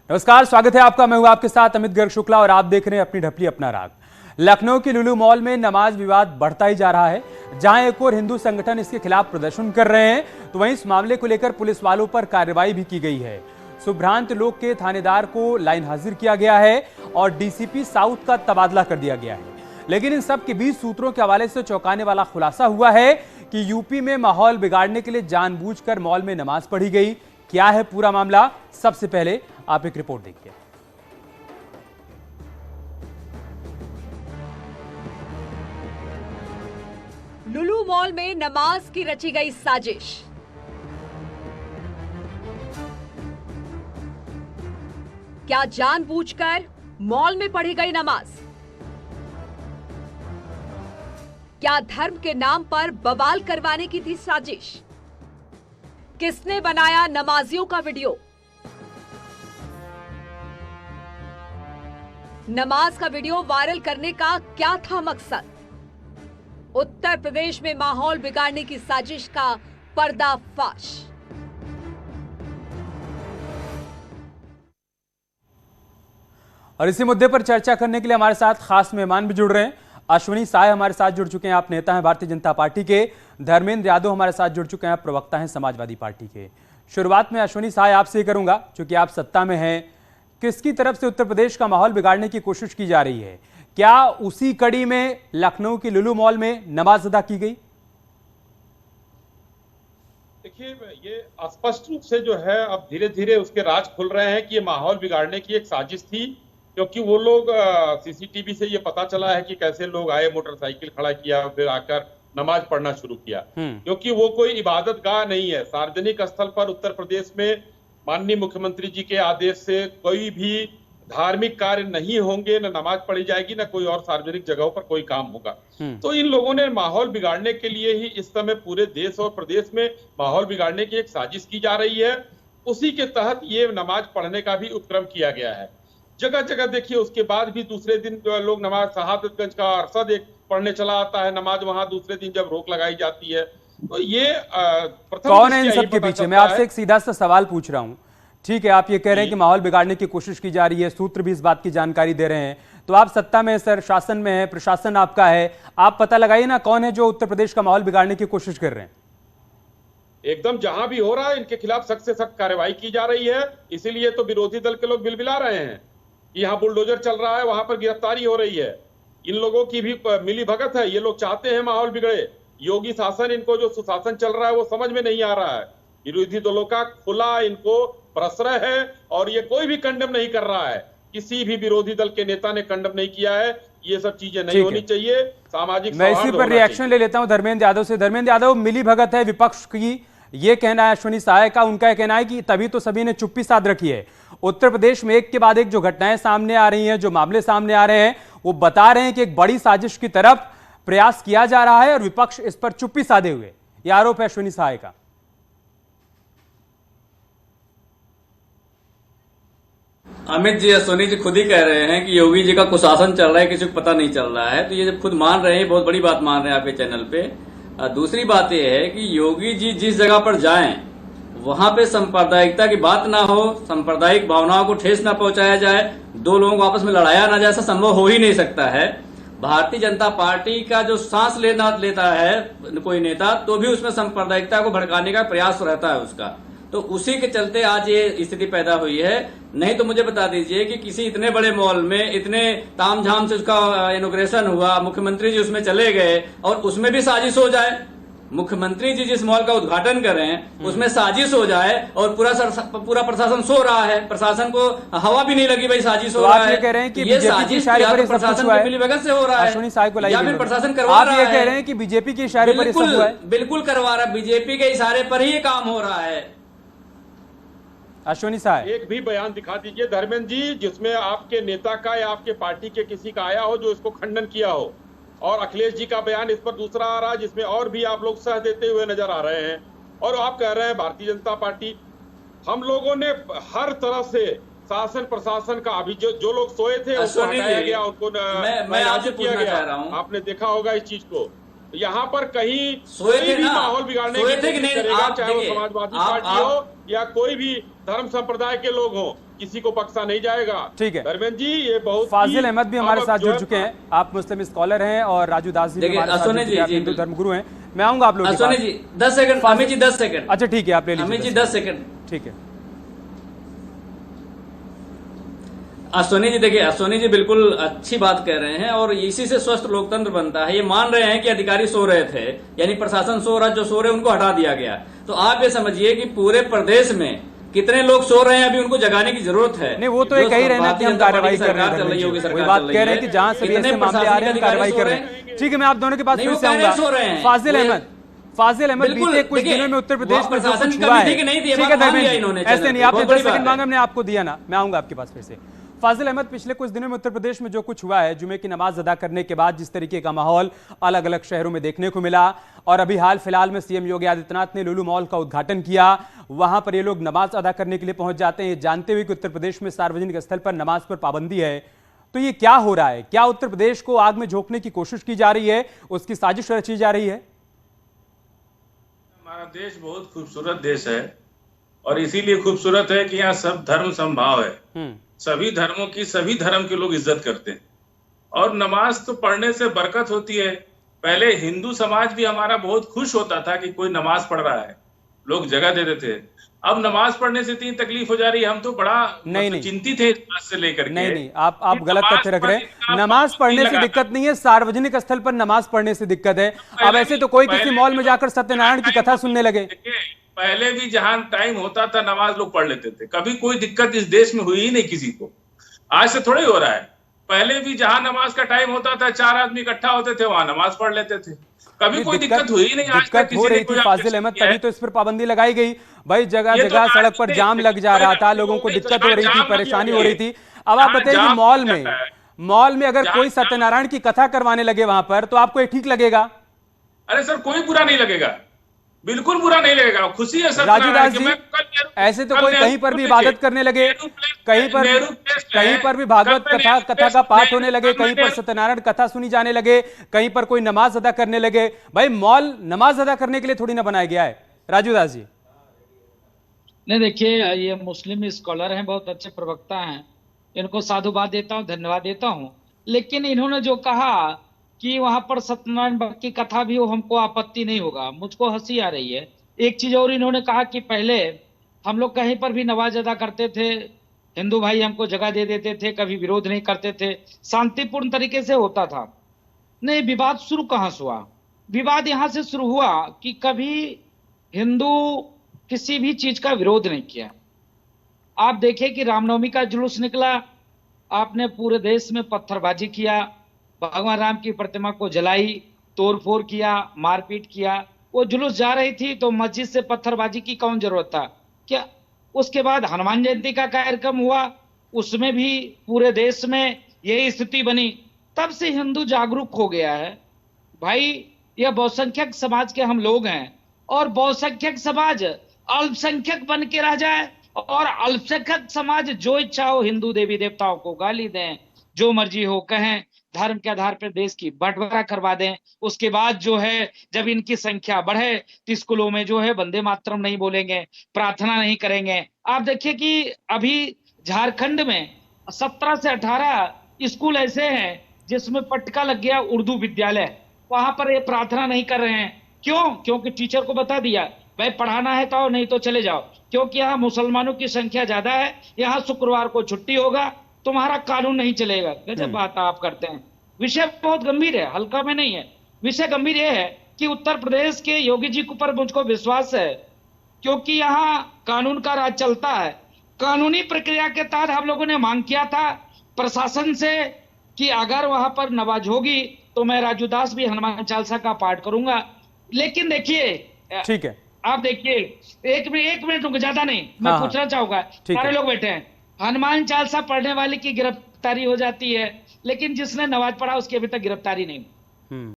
नमस्कार, स्वागत है आपका। मैं हूं आपके साथ अमित गर्ग शुक्ला और आप देख रहे हैं अपनी ढपली अपना राग। लखनऊ की लुलु मॉल में नमाज विवाद बढ़ता ही जा रहा है। जहां एक और हिंदू संगठन इसके खिलाफ प्रदर्शन कर रहे हैं, तो वहीं इस मामले को लेकर पुलिस वालों पर कार्रवाई भी की गई है। सुभ्रांत लोक के थानेदार को लाइन हाजिर किया गया है और डीसीपी साउथ का तबादला कर दिया गया है। लेकिन इन सब के बीच सूत्रों के हवाले से चौंकाने वाला खुलासा हुआ है कि यूपी में माहौल बिगाड़ने के लिए जानबूझकर मॉल में नमाज पढ़ी गई। क्या है पूरा मामला, सबसे पहले आप एक रिपोर्ट देखिए। लुलु मॉल में नमाज की रची गई साजिश। क्या जानबूझकर मॉल में पढ़ी गई नमाज? क्या धर्म के नाम पर बवाल करवाने की थी साजिश? किसने बनाया नमाजियों का वीडियो? नमाज का वीडियो वायरल करने का क्या था मकसद? उत्तर प्रदेश में माहौल बिगाड़ने की साजिश का पर्दाफाश। और इसी मुद्दे पर चर्चा करने के लिए हमारे साथ खास मेहमान भी जुड़ रहे हैं। अश्विनी साय हमारे साथ जुड़ चुके हैं, आप नेता हैं भारतीय जनता पार्टी के। धर्मेंद्र यादव हमारे साथ जुड़ चुके हैं, आप प्रवक्ता हैं समाजवादी पार्टी के। शुरुआत में अश्विनी साय आपसे करूंगा, क्योंकि आप सत्ता में हैं। किसकी तरफ से उत्तर प्रदेश का माहौल बिगाड़ने की कोशिश की जा रही है? क्या उसी कड़ी में लखनऊ की लुलु मॉल में नमाज अदा की गई? देखिए, ये स्पष्ट रूप से जो है अब धीरे धीरे उसके राज खुल रहे हैं कि ये माहौल बिगाड़ने की एक साजिश थी। क्योंकि वो लोग सीसीटीवी से ये पता चला है कि कैसे लोग आए, मोटरसाइकिल खड़ा किया, फिर आकर नमाज पढ़ना शुरू किया। क्योंकि वो कोई इबादत गाह नहीं है। सार्वजनिक स्थल पर उत्तर प्रदेश में माननीय मुख्यमंत्री जी के आदेश से कोई भी धार्मिक कार्य नहीं होंगे, न नमाज पढ़ी जाएगी, न कोई और सार्वजनिक जगहों पर कोई काम होगा। तो इन लोगों ने माहौल बिगाड़ने के लिए ही इस समय पूरे देश और प्रदेश में माहौल बिगाड़ने की एक साजिश की जा रही है। उसी के तहत ये नमाज पढ़ने का भी उपक्रम किया गया है। जगह जगह देखिए, उसके बाद भी दूसरे दिन जो लोग नमाज, शहादतगंज का अरसद एक पढ़ने चला आता है नमाज, वहां दूसरे दिन जब रोक लगाई जाती है। तो ये कौन है इन सब के पीछे? मैं आपसे एक सीधा सा सवाल पूछ रहा हूं। ठीक है, आप ये कह रहे हैं कि माहौल बिगाड़ने की कोशिश की जा रही है, सूत्र भी इस बात की जानकारी दे रहे हैं। तो आप सत्ता में, सर शासन में है, प्रशासन आपका है, आप पता लगाइए ना कौन है जो उत्तर प्रदेश का माहौल बिगाड़ने की कोशिश कर रहे हैं। एकदम जहां भी हो रहा है, इनके खिलाफ सख्त से सख्त कार्रवाई की जा रही है। इसीलिए तो विरोधी दल के लोग बिलबिला रहे हैं कि यहाँ बुलडोजर चल रहा है, वहां पर गिरफ्तारी हो रही है। इन लोगों की भी मिली भगत है। ये लोग चाहते हैं माहौल बिगड़े। योगी शासन, इनको जो सुशासन चल रहा है वो समझ में नहीं आ रहा है। विरोधी दलों का खुला इनको प्रश्रय है और ये कोई भी कंडेम नहीं कर रहा है। किसी भी विरोधी दल के नेता ने कंडेम नहीं किया है। ये सब चीजें नहीं होनी चाहिए। सामाजिक मैं इसी पर रिएक्शन ले लेता हूं धर्मेंद्र यादव से। धर्मेंद्र यादव, मिली भगत है विपक्ष की, ये कहना है अश्विनी साय का। उनका कहना है कि तभी तो सभी ने चुप्पी साध रखी है। उत्तर प्रदेश में एक के बाद एक जो घटनाएं सामने आ रही हैं, जो मामले सामने आ रहे हैं, वो बता रहे हैं कि एक बड़ी साजिश की तरफ प्रयास किया जा रहा है और विपक्ष इस पर चुप्पी साधे हुए। यह आरोप है अश्विनी साय का। अमित जी, अश्विनी जी खुद ही कह रहे हैं कि योगी जी का कुशासन चल रहा है, किसी को पता नहीं चल रहा है। तो ये जब खुद मान रहे हैं, बहुत बड़ी बात मान रहे हैं आपके चैनल पे। दूसरी बात यह है कि योगी जी जिस जगह पर जाएं, वहां पे सांप्रदायिकता की बात ना हो, सांप्रदायिक भावनाओं को ठेस ना पहुंचाया जाए, दो लोगों को आपस में लड़ाया ना जाए, ऐसा संभव हो ही नहीं सकता है। भारतीय जनता पार्टी का जो सांस लेता है कोई नेता, तो भी उसमें सांप्रदायिकता को भड़काने का प्रयास रहता है उसका। तो उसी के चलते आज ये स्थिति पैदा हुई है। नहीं तो मुझे बता दीजिए कि किसी इतने बड़े मॉल में इतने तामझाम से उसका इनॉग्रेशन हुआ, मुख्यमंत्री जी उसमें चले गए और उसमें भी साजिश हो जाए। मुख्यमंत्री जी जिस मॉल का उद्घाटन करें उसमें साजिश हो जाए और पूरा प्रशासन सो रहा है, प्रशासन को हवा भी नहीं लगी भाई साजिश हो रहा है। ये कह रहे हैं कि ये साजिश प्रशासन की मिलीभगत से हो रहा है या फिर प्रशासन करवा रहा है। आप ये कह रहे हैं कि बीजेपी के इशारे पर सब हुआ है? बिल्कुल करवा रहा है, बीजेपी के इशारे पर ही ये काम हो रहा है। अश्विनी साहब, एक भी बयान दिखा दीजिए धर्मेंद्र जी जिसमें आपके नेता का या आपके पार्टी के किसी का आया हो जो इसको खंडन किया हो। और अखिलेश जी का बयान इस पर दूसरा आ रहा है जिसमें और भी आप लोग सह देते हुए नजर आ रहे हैं। और आप कह रहे हैं भारतीय जनता पार्टी। हम लोगों ने हर तरफ से शासन प्रशासन का, अभी जो लोग सोए थे उसको हटाया गया, उनको मैं आपसे पूछना चाह रहा हूं। आपने देखा होगा इस चीज को। यहाँ पर कहीं सोए थे भी ना, माहौल बिगाड़ने की कोशिश करेगा, चाहे वो समाजवादी पार्टी हो या कोई भी धर्म संप्रदाय के लोग हों, किसी को बख्शा नहीं जाएगा। ठीक है धर्मेंद्र जी, ये बहुत फाजिल अहमद भी हमारे साथ जुड़ चुके हैं, आप मुस्लिम स्कॉलर हैं, और राजू दास जी भी देखिए, हमारे साथ जुड़ असोनी चुके हैं, आप जी, हिंदू धर्मगुरु हैं। मैं आऊंगा आप लोगों के असोनी पास। जी 10 सेकंड, अमित जी 10 सेकंड। अच्छा ठीक है, आप ले लीजिए अमित जी 10 सेकंड। ठीक है। असोनी जी देखिए, असोनी जी बिल्कुल अच्छी बात कह रहे हैं, और इसी से स्वस्थ लोकतंत्र बनता है। ये मान रहे हैं कि अधिकारी सो रहे थे, यानी प्रशासन सो रहा, जो सो रहे उनको हटा दिया गया। तो आप ये समझिए कि पूरे प्रदेश में कितने लोग सो रहे हैं, अभी उनको जगाने की जरूरत है। नहीं, वो तो ये कही रहे ना कि हम कार्रवाई कर रहे हैं, वही बात कह रहे हैं कि जहां से भी ऐसे मामले आ रहे हैं कार्रवाई कर रहे हैं। ठीक है, मैं आप दोनों के पास फिर से आऊंगा। फाजिल अहमद, बीते कुछ दिनों में उत्तर प्रदेश में जो कुछ हुआ है, ठीक है धर्मेंद्र, ऐसे नहीं, आपने 10 सेकंड मांगा, मैंने आपको दिया ना, मैं आऊंगा आपके पास फिर से। फाजिल अहमद, पिछले कुछ दिनों में उत्तर प्रदेश में जो कुछ हुआ है, जुमे की नमाज अदा करने के बाद जिस तरीके का माहौल अलग अलग शहरों में देखने को मिला, और अभी हाल फिलहाल में सीएम योगी आदित्यनाथ ने लुलु मॉल का उद्घाटन किया, वहां पर ये लोग नमाज अदा करने के लिए पहुंच जाते हैं, जानते हुए कि उत्तर प्रदेश में सार्वजनिक स्थल पर नमाज पर पाबंदी है। तो ये क्या हो रहा है? क्या उत्तर प्रदेश को आग में झोंकने की कोशिश की जा रही है, उसकी साजिश रची जा रही है? हमारा देश बहुत खूबसूरत देश है, और इसीलिए खूबसूरत है कि यहाँ सब धर्म समभाव है। सभी धर्मों की, सभी धर्म के लोग इज्जत करते हैं, और नमाज तो पढ़ने से बरकत होती है। पहले हिंदू समाज भी हमारा बहुत खुश होता था कि कोई नमाज पढ़ रहा है, लोग जगह देते थे। अब नमाज पढ़ने से इतनी तकलीफ हो जा रही है, हम तो बड़ा चिंतित थे इस बात से लेकर के। नहीं, आप गलत तथ्य रख रहे हैं। नमाज पढ़ने से दिक्कत नहीं है, सार्वजनिक स्थल पर नमाज पढ़ने से दिक्कत है। अब ऐसे तो कोई किसी मॉल में जाकर सत्यनारायण की कथा सुनने लगे। पहले भी जहां टाइम होता था नमाज लोग पढ़ लेते थे, कभी कोई दिक्कत इस देश में हुई ही नहीं किसी को। आज से थोड़ा ही हो रहा है। पहले भी जहां नमाज का टाइम होता था, 4 आदमी इकट्ठा होते थे, वहां नमाज पढ़ लेते थे, कभी कोई दिक्कत हुई नहीं। आज तक हो रही थी फाजिल अहमद, तभी तो इस पर पाबंदी लगाई गई भाई। जगह जगह सड़क पर जाम लग जा रहा था, लोगों को दिक्कत हो रही थी, परेशानी हो रही थी। अब आप बताइए, मॉल में अगर कोई सत्यनारायण की कथा करवाने लगे वहां पर, तो आपको ये ठीक लगेगा? अरे सर, कोई बुरा नहीं लगेगा, बिल्कुल बुरा नहीं लगेगा, खुशी है सर। राजू दास जी, ऐसे तो कोई कहीं पर भी इबादत करने लगे, कहीं पर भी भागवत कथा का पाठ होने लगे, कहीं पर सत्यनारायण कथा सुनी जाने लगे, कहीं पर कोई नमाज अदा करने लगे। भाई मॉल नमाज अदा करने के लिए थोड़ी ना बनाया गया है। राजू दास जी, नहीं देखिए, ये मुस्लिम स्कॉलर हैं, बहुत अच्छे प्रवक्ता हैं, इनको साधुवाद देता हूँ, धन्यवाद देता हूँ। लेकिन इन्होंने जो कहा कि वहां पर सत्यनारायण भक्त की कथा भी हो, हमको आपत्ति नहीं होगा, मुझको हंसी आ रही है। एक चीज और इन्होंने कहा कि पहले हम लोग कहीं पर भी नमाज अदा करते थे, हिंदू भाई हमको जगह दे देते थे, कभी विरोध नहीं करते थे, शांतिपूर्ण तरीके से होता था। नहीं, विवाद शुरू कहां से हुआ? विवाद यहां से शुरू हुआ कि कभी हिंदू किसी भी चीज का विरोध नहीं किया। आप देखिए कि रामनवमी का जुलूस निकला, आपने पूरे देश में पत्थरबाजी किया, भगवान राम की प्रतिमा को जलाई, तोड़फोड़ किया, मारपीट किया। वो जुलूस जा रही थी तो मस्जिद से पत्थरबाजी की कौन जरूरत था क्या? उसके बाद हनुमान जयंती का कार्यक्रम हुआ, उसमें भी पूरे देश में यही स्थिति बनी। तब से हिंदू जागरूक हो गया है। भाई, यह बहुसंख्यक समाज के हम लोग हैं, और बहुसंख्यक समाज अल्पसंख्यक बन के रह जाए, और अल्पसंख्यक समाज जो इच्छा हो हिंदू देवी देवताओं को गाली दें, जो मर्जी हो कहें, धर्म के आधार पर देश की बंटवारा करवा दें। उसके बाद जो है, जब इनकी संख्या बढ़े तो स्कूलों में जो है वंदे मातरम नहीं बोलेंगे, प्रार्थना नहीं करेंगे। आप देखिए कि अभी झारखंड में 17 से 18 स्कूल ऐसे हैं जिसमें पटका लग गया उर्दू विद्यालय, वहां पर ये प्रार्थना नहीं कर रहे हैं। क्यों? क्योंकि टीचर को बता दिया, भाई पढ़ाना है तो नहीं तो चले जाओ, क्योंकि यहाँ मुसलमानों की संख्या ज्यादा है, यहाँ शुक्रवार को छुट्टी होगा, तुम्हारा कानून नहीं चलेगा। गजब बात आप करते हैं। विषय बहुत गंभीर है, हल्का में नहीं है। विषय गंभीर यह है कि उत्तर प्रदेश के योगी जी के ऊपर मुझको विश्वास है, क्योंकि यहाँ कानून का राज चलता है। कानूनी प्रक्रिया के तहत हम लोगों ने मांग किया था प्रशासन से कि अगर वहां पर नमाज होगी तो मैं राजू दास भी हनुमान चालीसा का पाठ करूंगा। लेकिन देखिए, ठीक है, आप देखिए, एक मिनट रुक, ज्यादा नहीं, मैं पूछना चाहूंगा, सारे लोग बैठे हैं। हनुमान चालीसा पढ़ने वाले की गिरफ्तारी हो जाती है, लेकिन जिसने नमाज पढ़ा उसकी अभी तक गिरफ्तारी नहीं।